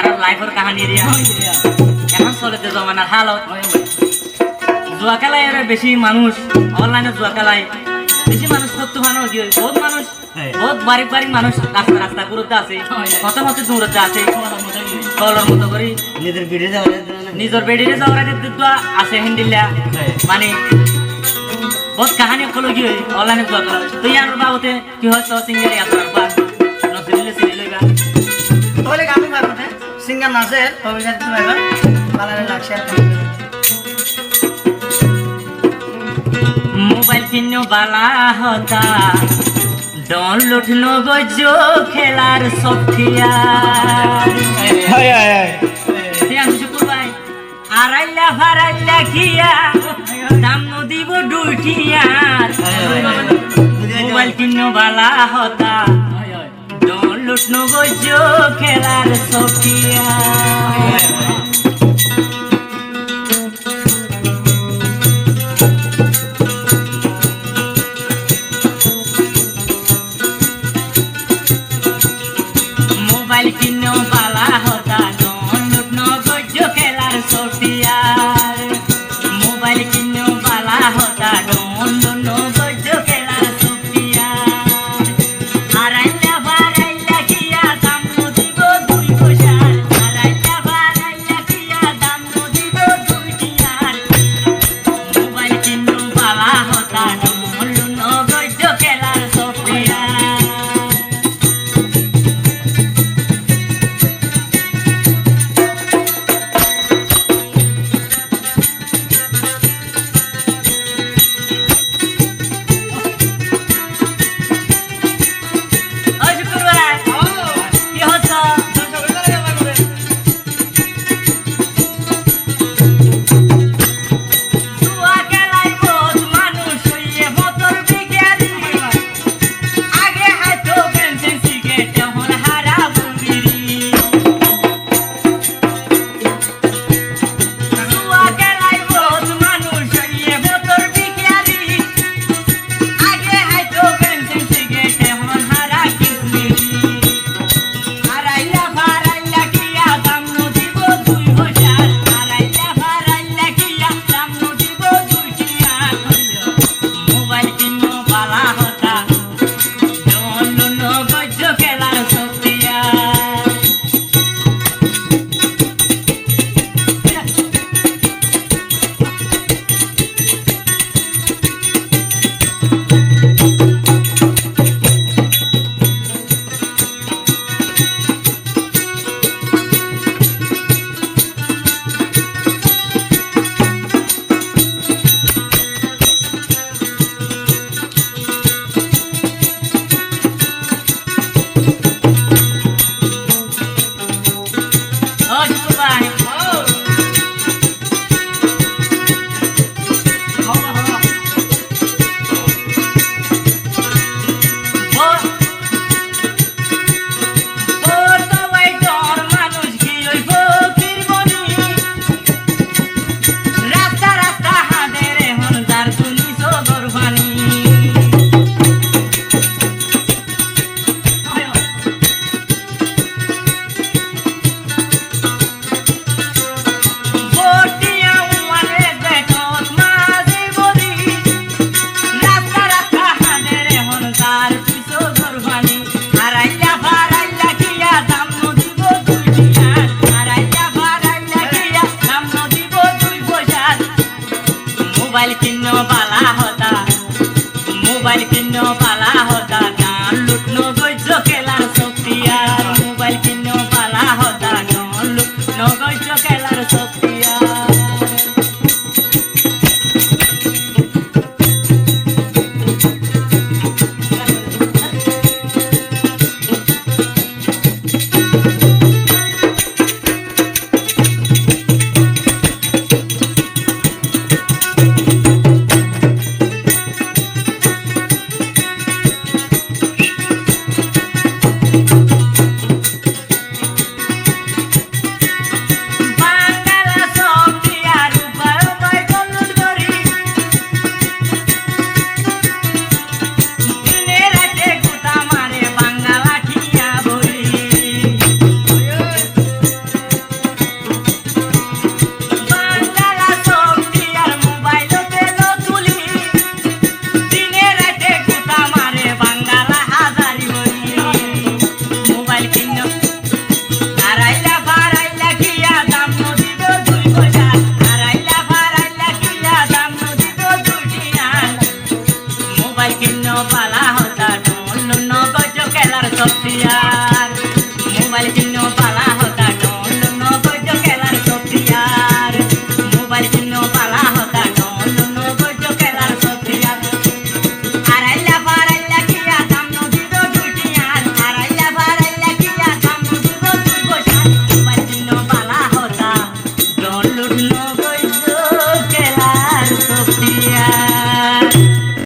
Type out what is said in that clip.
তার লাইফের কাহিনী রিয়া এখন চলেতে জমানার হালত জুয়া খেলায় এর বেশি মানুষ অনলাইনে জুয়া খেলায় বেশি মানুষ সত্য মানুষ বহুত মানুষ বহুত বারিক বারিক মানুষ রাস্তা রাস্তা ঘুরতে আছে কত কত দূরতে আছে কলর মতো করি নিজের বেডিরে যাওয়ার আছে হিন্দিল্লা মানে বহুত কাহিনী কলো কি অনলাইনে জুয়া খেলা তুই আর বাবুতে কি হচ্ছে সিঙ্গেল আপনার বা নসিলে সিলে লইবা তাহলে আমি বাবুতে সিঙ্গার নাচের অভিযান তুমি এবার কালারে লাগছে মোবাইল কিনো বালা হতা ডাউনলোড নগজো খেলার সফটওয়্যার শুকুর ভাই আড়াইলা ফারাইলা খিয়া দাম দিব দুইটিয়ার মোবাইল কিনো বালা হতা ডাউনলোড নগজো খেলার সফটওয়্যার মোবাইল কিনো বালা হতা ডাউনলোড নগজো খেলার সফটওয়্যার মোবাইল কিনো বালা হতা ডাউনলোড নগজো খেলার সফটওয়্যার আড়াইলা বারাইলা কিয়া দাম দিব দুই পয়সার আড়াইলা বারাইলা কিয়া দাম দিব দুই টিয়ার মোবাইল কিনো বালা হতা ডাউনলোড নগজো খেলার সফটওয়্যার দিয়া